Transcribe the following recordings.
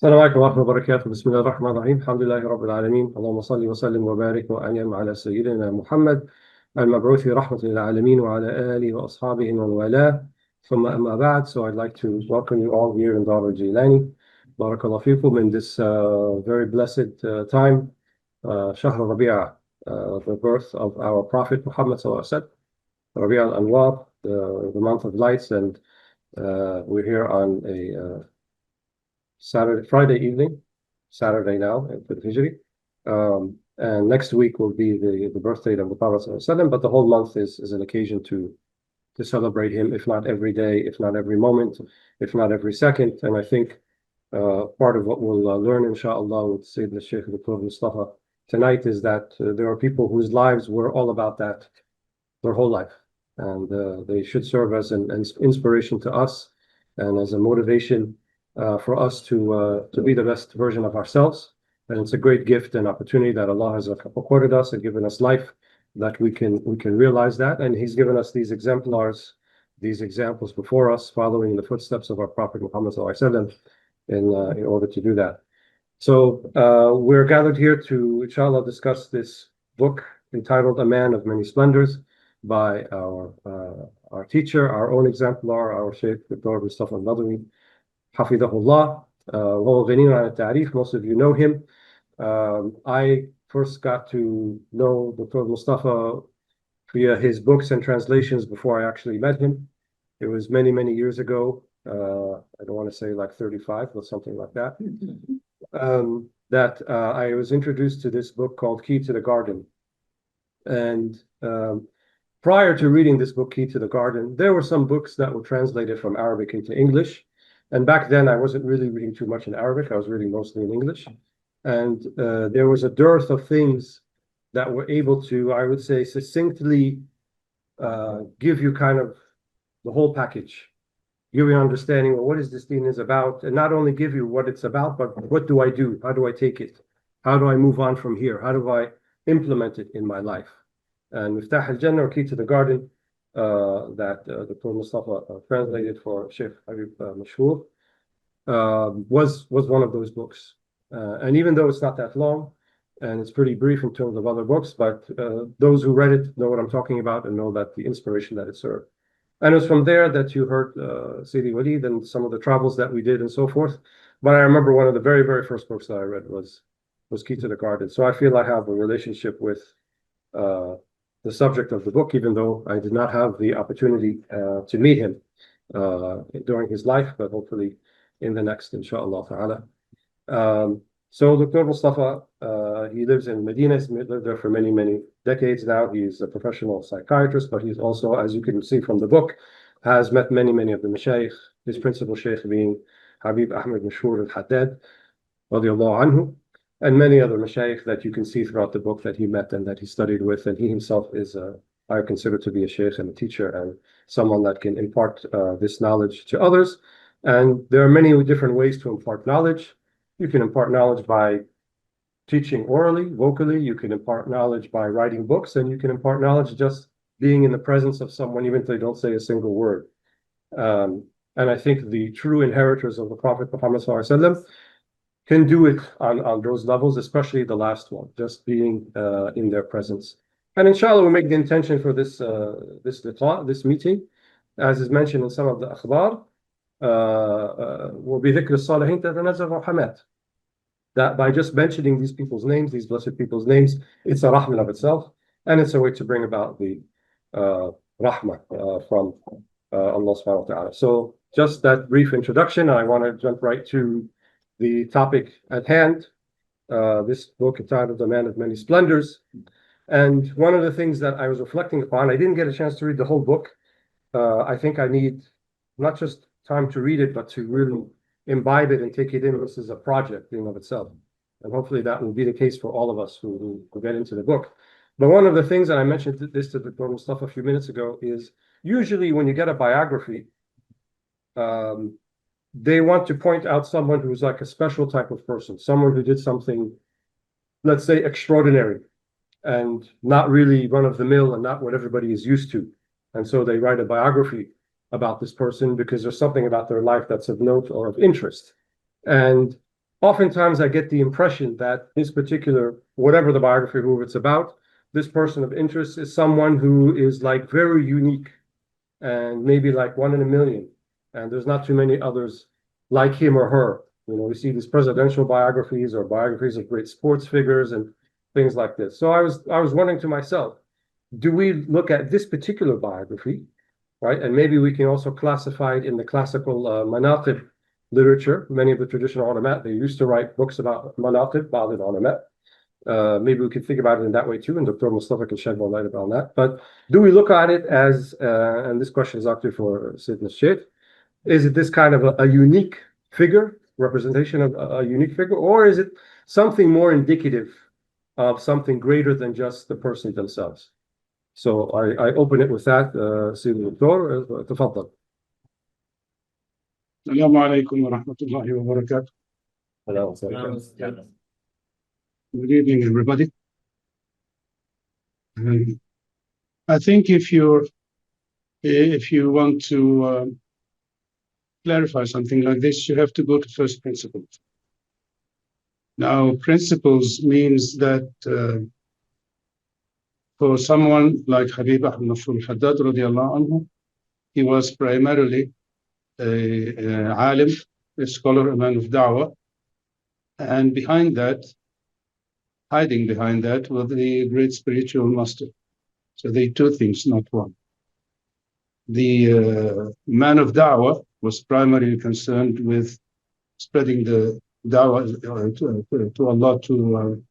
السلام عليكم ورحمة الله وبركاته. بسم الله الرحمن الرحيم. الحمد لله رب العالمين. اللهم صل وسلم وبارك وأنعم على سيدنا محمد المبعوث رحمة للعالمين وعلى آله وأصحابه ومن والاه. ثم أما بعد. So I'd like to welcome you all here in al-Jilani. Barakallahu fikum in this very blessed time, Shahr Rabi'ah, the birth of our Prophet Muhammad sallallahu alaihi wasallam, Rabi'ah al-Anwar, the month of lights, and we're here on a Friday evening, Saturday now for the Hijri. And next week will be the birthday of the Prophet ﷺ, but the whole month is an occasion to celebrate him, if not every day, if not every moment, if not every second. And I think part of what we'll learn, inshallah, with Sayyid Shaykh Dr Mostafa tonight is that there are people whose lives were all about that their whole life. And they should serve as an inspiration to us and as a motivation for us to be the best version of ourselves. And it's a great gift and opportunity that Allah has accorded us and given us life, that we can realize that. And He's given us these exemplars, these examples before us, following in the footsteps of our Prophet Muhammad ﷺ in order to do that. So we're gathered here to, inshallah, discuss this book entitled A Man of Many Splendors by our teacher, our own exemplar, our Shaykh Dr Mostafa al-Badawi, Hafidahullah, most of you know him. I first got to know Dr. Mostafa via his books and translations before I actually met him. It was many, many years ago. I don't want to say like 35, but something like that. That I was introduced to this book called Key to the Garden. And prior to reading this book, Key to the Garden, there were some books that were translated from Arabic into English. And back then, I wasn't really reading too much in Arabic. I was reading mostly in English. And there was a dearth of things that were able to, I would say, succinctly give you kind of the whole package, give you an understanding of what is this deen is about, and not only give you what it's about, but what do I do? How do I take it? How do I move on from here? How do I implement it in my life? And Miftah al-Jannah, or Key to the Garden, that Dr. Mostafa translated for Shaykh Habib Mashhur, was one of those books. And even though it's not that long, and it's pretty brief in terms of other books, but those who read it know what I'm talking about and know that the inspiration that it served. And it's from there that you heard Sayyid Walid and some of the travels that we did and so forth. But I remember one of the very, very first books that I read was Key to the Garden. So I feel I have a relationship with the subject of the book, even though I did not have the opportunity to meet him during his life, but hopefully in the next, inshallah ta'ala. So Dr. Mostafa, he lives in Medina. He's lived there for many, many decades now. He's a professional psychiatrist, but he's also, as you can see from the book, has met many, many of the Mashaykh, his principal Shaykh being Habib Ahmad Mashhur al-Haddad, radiallahu anhu, and many other Mashaykh that you can see throughout the book that he met and that he studied with. And he himself is, I consider to be a Shaykh and a teacher and someone that can impart this knowledge to others. And there are many different ways to impart knowledge. You can impart knowledge by teaching orally, vocally. You can impart knowledge by writing books, and you can impart knowledge just being in the presence of someone, even if they don't say a single word. And I think the true inheritors of the Prophet Muhammad ﷺ can do it on those levels, especially the last one, just being in their presence. And inshallah, we'll make the intention for this meeting, as is mentioned in some of the akhbar, وَبِذِكْرِ الصَّالِحِينَ تَتَنَزَّلُ الرَّحْمَاتُ. That by just mentioning these people's names, these blessed people's names, it's a rahmah of itself, and it's a way to bring about the rahmah from Allah subhanahu wa ta'ala. So just that brief introduction, I want to jump right to the topic at hand. This book entitled A Man of Many Splendors. And one of the things that I was reflecting upon, I didn't get a chance to read the whole book. I think I need not just time to read it, but to really imbibe it and take it in. This is a project in and of itself. And hopefully that will be the case for all of us who get into the book. But one of the things, and I mentioned this to Dr. Mostafa a few minutes ago, is usually when you get a biography, they want to point out someone who's like a special type of person, someone who did something, let's say, extraordinary and not really run of the mill and not what everybody is used to. And so they write a biography about this person because there's something about their life that's of note or of interest. And oftentimes I get the impression that this particular, whatever the biography, who it's about, this person of interest is someone who is like very unique and maybe like one in a million. And there's not too many others like him or her. You know, we see these presidential biographies or biographies of great sports figures and things like this. So I was wondering to myself, do we look at this particular biography, right? And maybe we can also classify it in the classical manaqib literature. Many of the traditional ulama, they used to write books about manaqib, ba'd al-ulama. Maybe we could think about it in that way too, and Dr. Mostafa can shed more light on that. But do we look at it as, and this question is actually for Sayyid Shaykh, is it this kind of a unique figure, representation of a unique figure, or is it something more indicative of something greater than just the person themselves? So I open it with that, Sayyid Dr. Tafaddal. Assalamu alaikum wa rahmatullahi wa barakatuh. Hello. Good evening, everybody. I think if you want to clarify something like this, you have to go to first principles. Now, principles means that for someone like Habib Al-Haddad radiallahu anhu, he was primarily a alim, a scholar, a man of da'wah, and behind that, hiding behind that, was the great spiritual master. So they two things, not one. The man of da'wah was primarily concerned with spreading the da'wah to Allah, to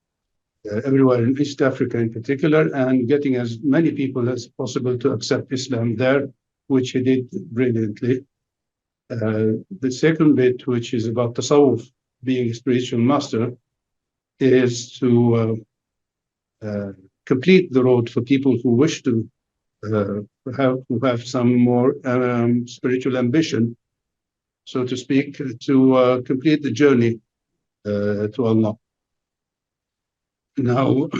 everywhere in East Africa in particular, and getting as many people as possible to accept Islam there, which he did brilliantly. The second bit, which is about tasawwuf, being a spiritual master, is to complete the road for people who wish to have some more spiritual ambition, so to speak, to complete the journey to Allah. Now,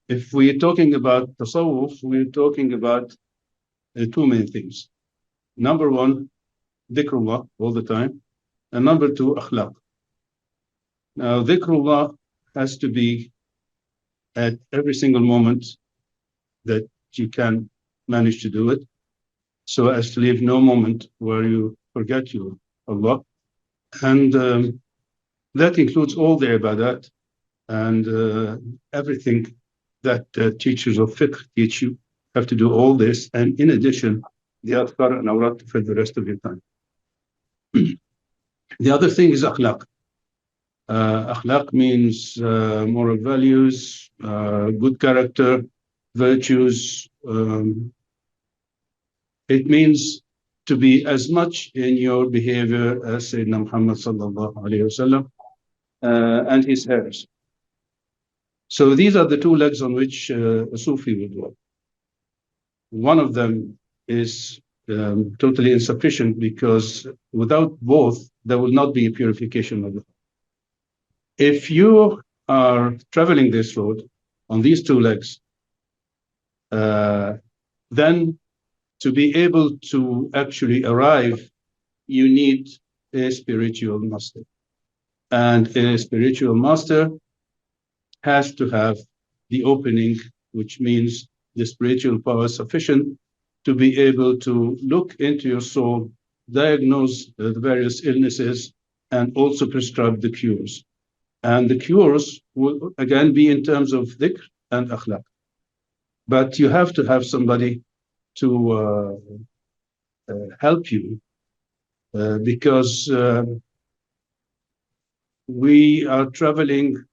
if we're talking about tasawwuf, we're talking about two main things. Number one, dhikrullah all the time, and number two, akhlaq. Now, dhikrullah has to be at every single moment that you can manage to do it, so as to leave no moment where you forget your Allah. And that includes all the ibadat and everything that teachers of fiqh teach you. Have to do all this, and in addition, the adhkar and awrat for the rest of your time. The other thing is akhlaq. Akhlaq means moral values, good character, virtues. It means to be as much in your behavior as Sayyidina Muhammad sallallahu alayhi wasallam and his heirs. So these are the two legs on which a Sufi would walk. One of them is totally insufficient, because without both, there will not be a purification of the heart. If you are traveling this road on these two legs, then to be able to actually arrive, you need a spiritual master. And a spiritual master has to have the opening, which means the spiritual power sufficient to be able to look into your soul, diagnose the various illnesses, and also prescribe the cures. And the cures will again be in terms of dhikr and akhlaq. But you have to have somebody to help you, because we are traveling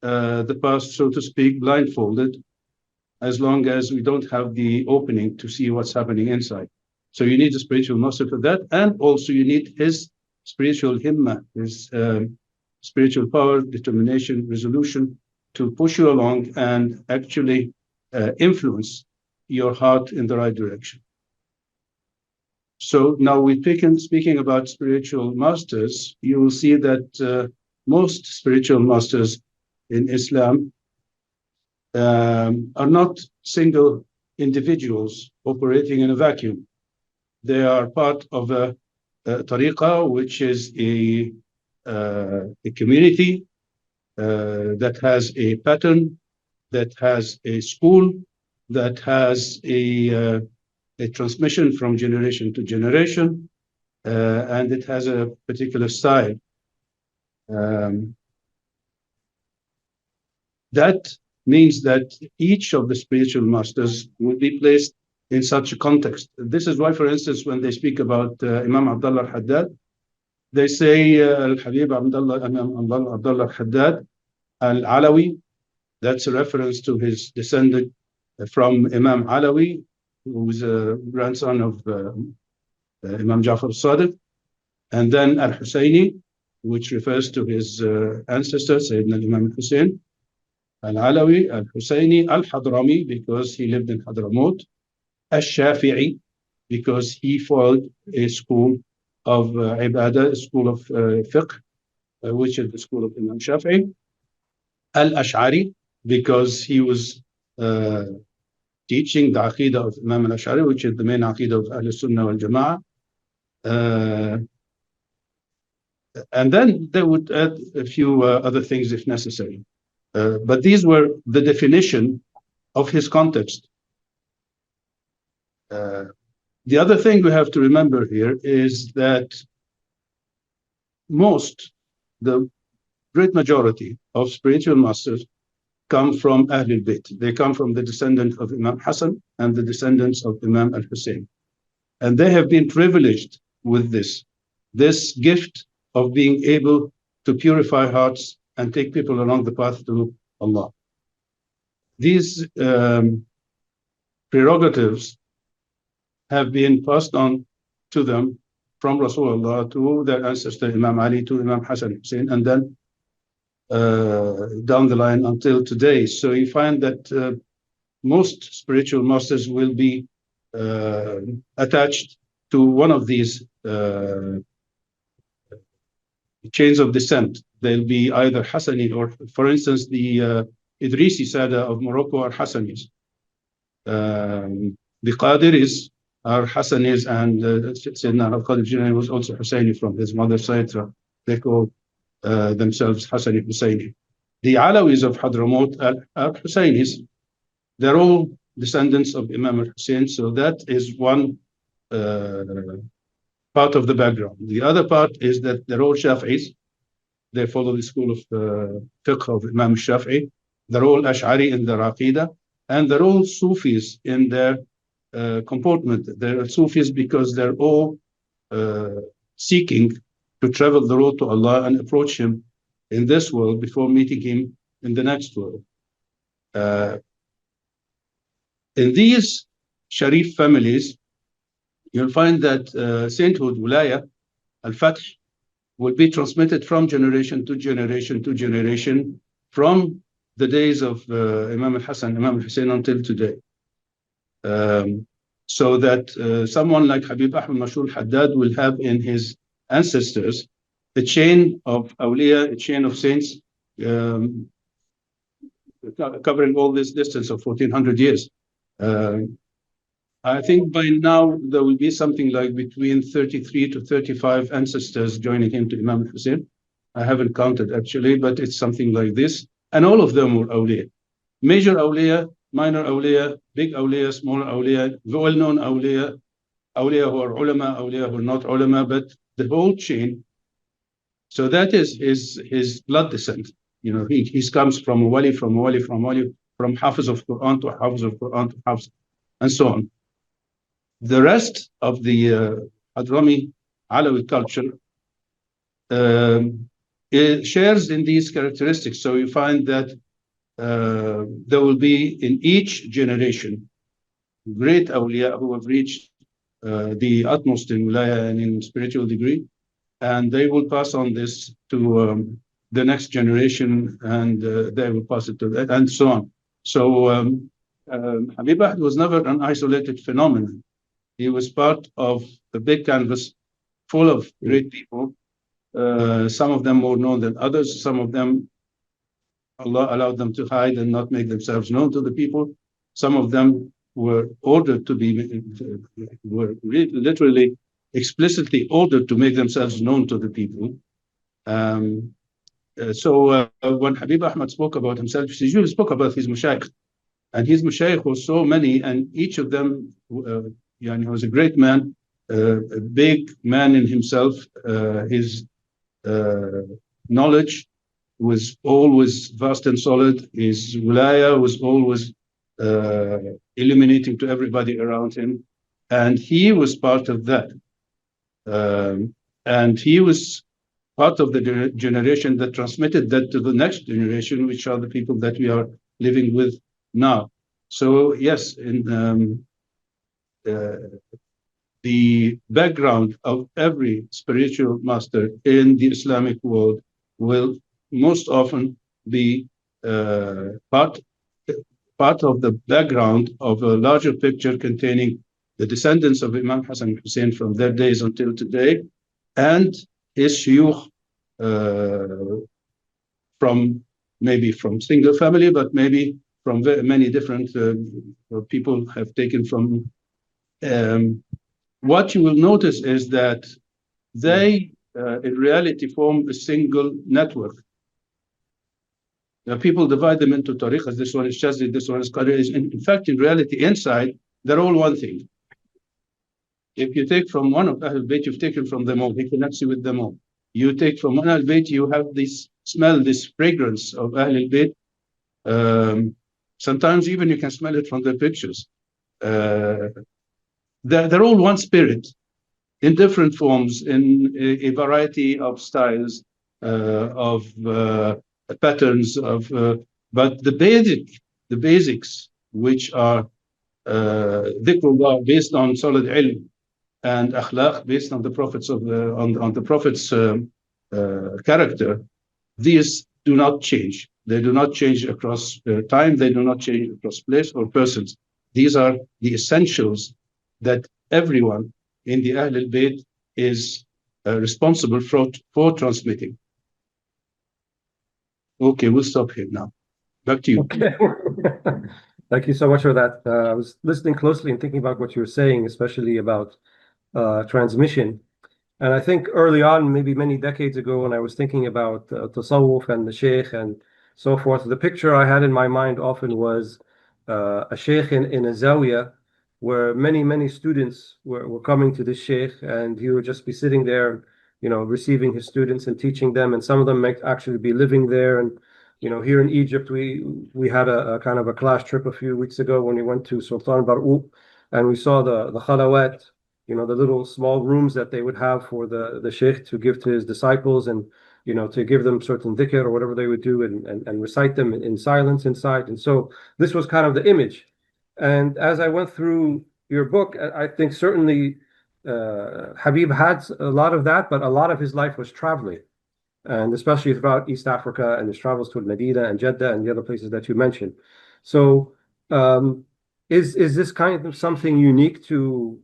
the path, so to speak, blindfolded, as long as we don't have the opening to see what's happening inside. So you need a spiritual master for that, and also you need his spiritual himma, his spiritual power, determination, resolution to push you along and actually influence your heart in the right direction. So now speaking about spiritual masters, you will see that most spiritual masters in Islam are not single individuals operating in a vacuum. They are part of a tariqah, which is a a community that has a pattern, that has a school, that has a transmission from generation to generation, and it has a particular style. That means that each of the spiritual masters will be placed in such a context. This is why, for instance, when they speak about Imam Abdullah al-Haddad, they say Al-Habib Abdullah al-Haddad al-Alawi. That's a reference to his descendant from Imam Alawi, who was a grandson of Imam Jafar al-Sadiq. And then Al-Husayni, which refers to his ancestor, Sayyidina Imam al-Hussein. Al-Alawi, Al-Husayni, Al-Hadrami, because he lived in Hadramaut. Al-Shafi'i, because he followed a school of Ibadah, a school of fiqh, which is the school of Imam Shafi'i. Al-Ash'ari, because he was teaching the Aqidah of Imam al-Ash'ari, which is the main Aqidah of Ahl-Sunnah wal-Jama'ah. And then they would add a few other things if necessary. But these were the definition of his context. The other thing we have to remember here is that the great majority of spiritual masters come from Ahlul Bayt. They come from the descendant of Imam Hassan and the descendants of Imam al-Hussein. And they have been privileged with this gift of being able to purify hearts and take people along the path to Allah. These prerogatives have been passed on to them from Rasulullah to their ancestor Imam Ali, to Imam Hassan Hussein, and then down the line until today. So you find that most spiritual masters will be attached to one of these chains of descent. They'll be either Hassani or, for instance, the Idrisi Sada of Morocco are Hassanis. The Qadiris are Hassanis, and Sayyidina al-Jilani was also Husseini from his mother's side, so they call themselves Hassani Husseini. The Alawis of Hadramaut are Husseinis. They're all descendants of Imam al-Hussein, so that is one part of the background. The other part is that they're all Shafi'is. They follow the school of fiqh of Imam Shafi'i. They're all Ash'ari in their Aqidah, and they're all Sufis in their comportment. They're Sufis because they're all seeking to travel the road to Allah and approach Him in this world before meeting Him in the next world. In these Sharif families, you'll find that sainthood, wilaya, al-fath, will be transmitted from generation to generation to generation from the days of Imam al-Hassan, Imam al-Hussein until today. So that someone like Habib Ahmad Mashhur al-Haddad will have in his ancestors a chain of awliya, a chain of saints covering all this distance of 1400 years. I think by now there will be something like between 33 to 35 ancestors joining him to Imam Hussein. I haven't counted actually, but it's something like this. And all of them were awliya. Major awliya, minor awliya, big awliya, small awliya, well-known awliya, awliya who are ulama, awliya who are not ulama, but the whole chain. So that is his blood descent. You know, he comes from a wali, from a wali, from a wali, from Hafiz of Quran to Hafiz of Quran to Hafiz, and so on. The rest of the Hadrami Alawi culture it shares in these characteristics. So you find that there will be in each generation great awliya who have reached the utmost in wilaya and in spiritual degree, and they will pass on this to the next generation, and they will pass it to that, and so on. So Habib Ahmad was never an isolated phenomenon. He was part of a big canvas full of great people, some of them more known than others, some of them Allah allowed them to hide and not make themselves known to the people. Some of them were ordered to be, were literally explicitly ordered to make themselves known to the people. So when Habib Ahmad spoke about himself, he usually spoke about his Shaykh. And his Mashaykh was so many, and each of them he was a great man, a big man in himself. His knowledge was always vast and solid. His wilaya was always illuminating to everybody around him. And he was part of that. And he was part of the generation that transmitted that to the next generation, which are the people that we are living with now. So yes, in the background of every spiritual master in the Islamic world will most often be part of the background of a larger picture containing the descendants of Imam Hassan and Hussein from their days until today, and his shuyukh from maybe from single family, but maybe from many different people have taken from. What you will notice is that they, in reality, form a single network. Now, people divide them into tariqas. This one is Shazli, this one is Qadri. In fact, in reality, inside, they're all one thing. If you take from one of Ahlul Bayt, you've taken from them all. He connects you with them all. You take from one Ahlul Bayt, you have this smell, this fragrance of Ahlul Bayt. Sometimes even you can smell it from their pictures. They're all one spirit in different forms, in a variety of styles, of patterns, but the basics, which are dhikrullah based on solid ilm, and akhlaq based on the prophets on the prophet's character, these do not change. They do not change across time. They do not change across place or persons. These are the essentials that everyone in the Ahlul Bayt is responsible for transmitting. Okay, we'll stop here now. Back to you. Okay. Thank you so much for that. I was listening closely and thinking about what you were saying, especially about transmission. And I think early on, maybe many decades ago, when I was thinking about tasawwuf and the Shaykh and so forth, the picture I had in my mind often was a Shaykh in a zawiya where many students were coming to this Shaykh, and he would just be sitting there, receiving his students and teaching them. And some of them might actually be living there. And here in Egypt, we had a kind of a class trip a few weeks ago when we went to Sultan Bar'u, and we saw the khalawat, the little small rooms that they would have for the Shaykh to give to his disciples, and to give them certain dhikr or whatever they would do, and recite them in silence inside. And so this was kind of the image. And as I went through your book, I think certainly Habib had a lot of that, but a lot of his life was traveling, and especially throughout East Africa and his travels to Madina and Jeddah and the other places that you mentioned. So is this kind of something unique to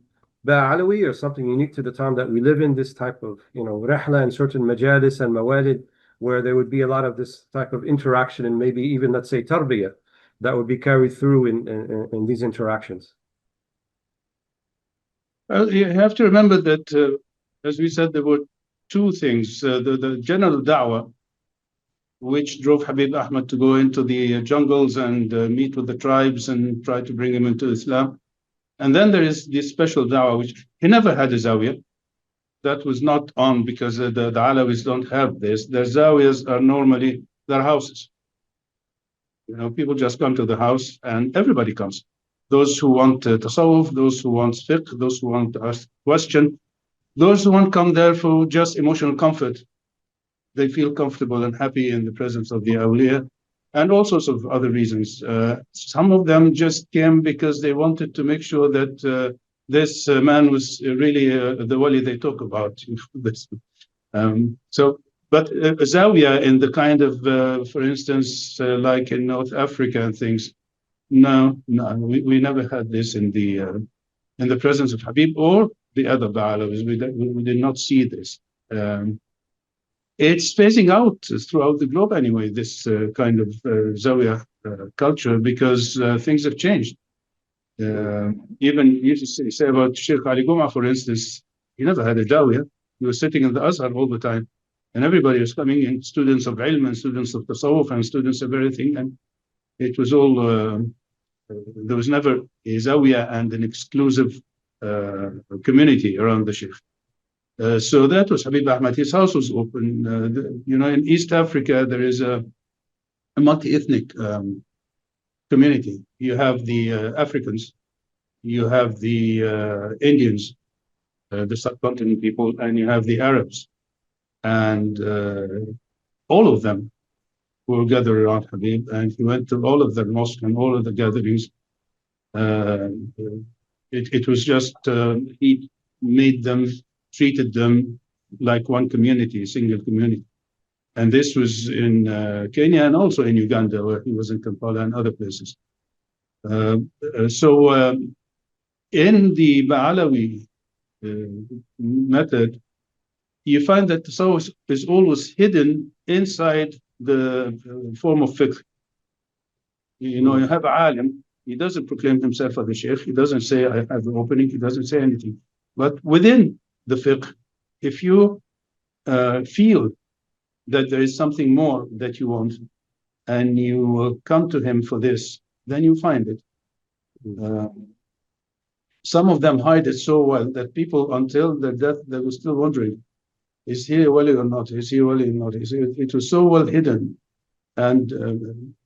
Ba'alawi, or something unique to the time that we live in, this type of, rihla and certain majalis and mawalid, where there would be a lot of this type of interaction, and maybe even, let's say, tarbiyah that would be carried through in these interactions? Well, you have to remember that, as we said, there were two things. The general da'wah, which drove Habib Ahmad to go into the jungles and meet with the tribes and try to bring them into Islam. And then there is this special da'wah, which he never had a zawiyah. That was not on because the Alawis don't have this. Their zawiyas are normally their houses. People just come to the house and everybody comes. Those who want tasawwuf, those who want fiqh, those who want to ask question, those who want to come there for just emotional comfort. They feel comfortable and happy in the presence of the awliya, and all sorts of other reasons. Some of them just came because they wanted to make sure that this man was really the wali they talk about. But a zawiya in the kind of, for instance, like in North Africa and things, no, we never had this in the presence of Habib or the other Ba'alavis. We did not see this. It's phasing out throughout the globe anyway, this kind of zawiya culture, because things have changed. Even you say about Sheikh Ali Guma, for instance, he never had a zawiya. He was sitting in the Azhar all the time. and everybody was coming in, students of ilm and students of tasawwuf and students of everything, and it was all, there was never a zawiya and an exclusive community around the Shaykh. So that was Habib Ahmad. His house was open. In East Africa, there is a multi-ethnic community. You have the Africans, you have the Indians, the subcontinent people, and you have the Arabs. And all of them will gather around Habib, and he went to all of their mosques and all of the gatherings. It was just, he made them, treated them like one community, a single community. And this was in Kenya and also in Uganda, where he was in Kampala and other places. In the Ba'alawi method, you find that tasawwuf is always hidden inside the form of fiqh. You have a alim, he doesn't proclaim himself as a sheikh, he doesn't say, I have the opening, he doesn't say anything. But within the fiqh, if you feel that there is something more that you want, and you come to him for this, then you find it. Some of them hide it so well that people, until their death, they were still wondering, is he a wali or not? Is he a wali or not? It was so well hidden. And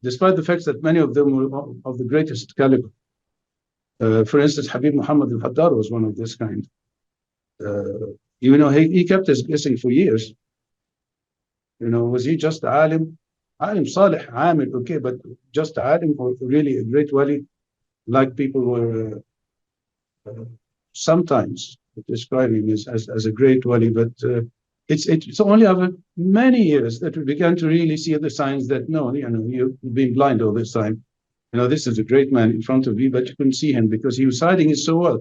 despite the fact that many of them were of the greatest caliber. For instance, Habib Muhammad al-Haddad was one of this kind. He kept us guessing for years. Was he just alim? Alim salih, amil, okay, but just alim or really a great wali, like people were sometimes describe him as a great wali, but it's only after many years that we began to really see the signs that no, you've been blind all this time. This is a great man in front of you, but you couldn't see him because he was hiding it so well.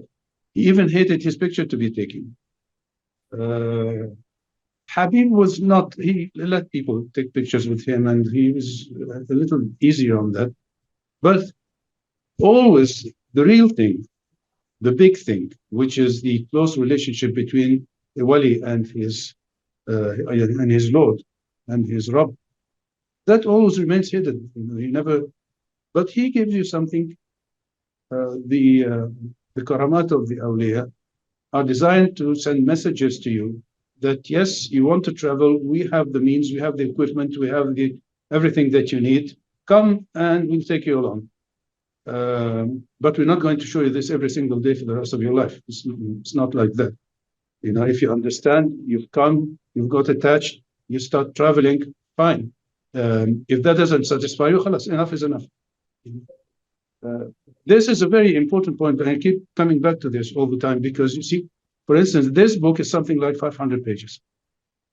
He even hated his picture to be taken. Habib was not, he let people take pictures with him, and he was a little easier on that. But always the real thing, the big thing, which is the close relationship between the wali and his Lord and his Rabb, that always remains hidden. He never, but he gives you something. The karamat of the awliya are designed to send messages to you that yes, you want to travel, we have the means, we have the equipment, we have everything that you need. Come and we'll take you along. But we're not going to show you this every single day for the rest of your life. It's not like that. If you understand, you've come, you've got attached, you start traveling, fine. If that doesn't satisfy you, khalas, enough is enough. This is a very important point, and I keep coming back to this all the time because you see, for instance, this book is something like 500 pages.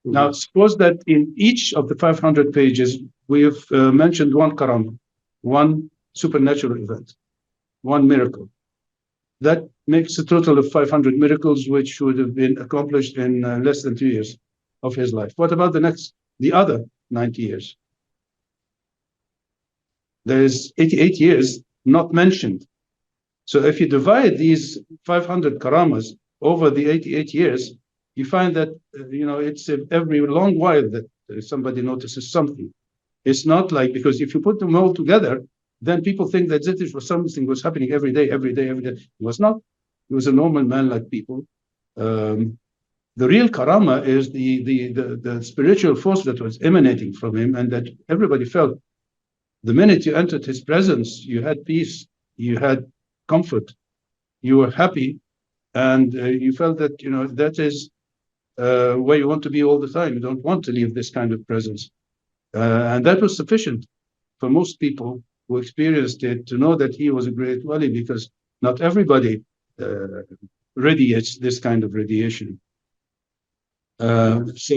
Mm-hmm. Now, suppose that in each of the 500 pages, we have mentioned one karam, one supernatural event, one miracle. That makes a total of 500 miracles, which would have been accomplished in less than 2 years of his life. What about the other 90 years? There is 88 years not mentioned. So if you divide these 500 karamas over the 88 years, you find that, it's every long while that somebody notices something. It's not like, because if you put them all together, then people think that this was something was happening every day. It was not. He was a normal man like people. The real karama is the spiritual force that was emanating from him and that everybody felt. The minute you entered his presence, you had peace, you had comfort, you were happy, and you felt that, that is where you want to be all the time. You don't want to leave this kind of presence. And that was sufficient for most people who experienced it to know that he was a great wali, because not everybody radiates this kind of radiation. So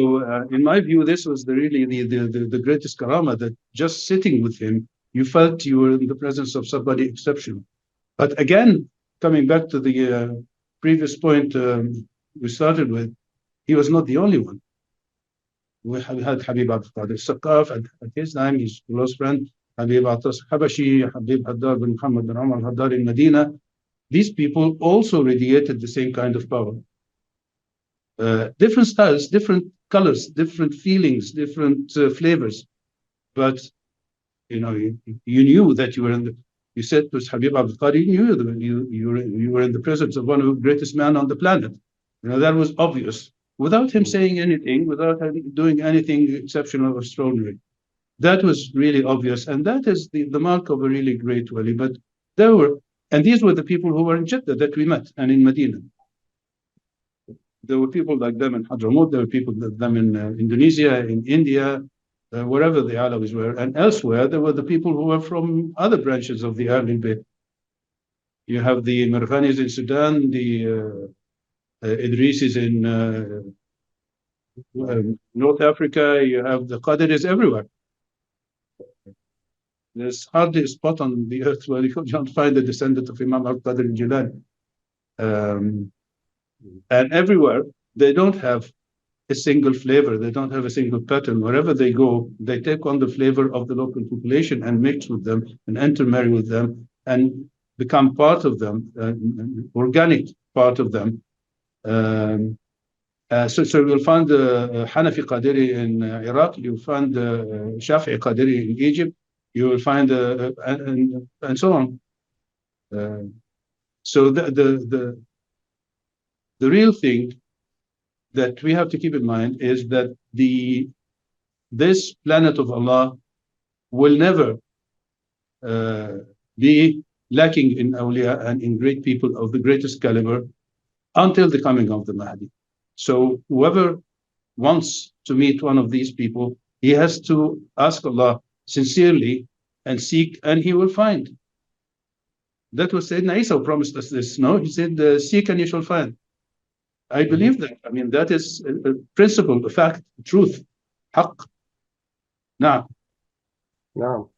in my view, this was really the greatest karama, that just sitting with him, you felt you were in the presence of somebody exceptional. But again, coming back to the previous point we started with, he was not the only one. We had Habib al-Saqaf at his time, his close friend, Habib al-Habashi, Habib Haddad bin Muhammad bin Umar al-Haddad in Madina. These people also radiated the same kind of power. Different styles, different colors, different feelings, different flavors. But you know, you knew that you were in the. You said to Habib Abdul Qadi, you knew that you were in the presence of one of the greatest men on the planet. You know, that was obvious without him saying anything, without him doing anything exceptional or extraordinary. That was really obvious, and that is the mark of a really great wali. But there were, and these were the people who were in Jeddah that we met, and in Medina. There were people like them in Hadramaut, there were people like them in Indonesia, in India, wherever the Alawis were, and elsewhere, there were the people who were from other branches of the Ahlul Bayt. You have the Mirghanis in Sudan, the Idrisis in North Africa, you have the Qadiris everywhere. There's hardly a spot on the earth where you don't find a descendant of Imam al-Qadr al-Jilani. And everywhere, they don't have a single flavor. They don't have a single pattern. Wherever they go, they take on the flavor of the local population and mix with them and intermarry with them and become part of them, organic part of them. So you'll find Hanafi Qadiri in Iraq, you'll find Shafi'i Qadiri in Egypt, you will find and so on. So the real thing that we have to keep in mind is that this planet of Allah will never be lacking in awliya and in great people of the greatest caliber until the coming of the Mahdi. So whoever wants to meet one of these people, he has to ask Allah sincerely and seek, and he will find. That was Sayyidina Isa who promised us this. No, he said, seek and you shall find. I believe that. I mean, that is a principle, a fact, truth, haqq. Now. Now.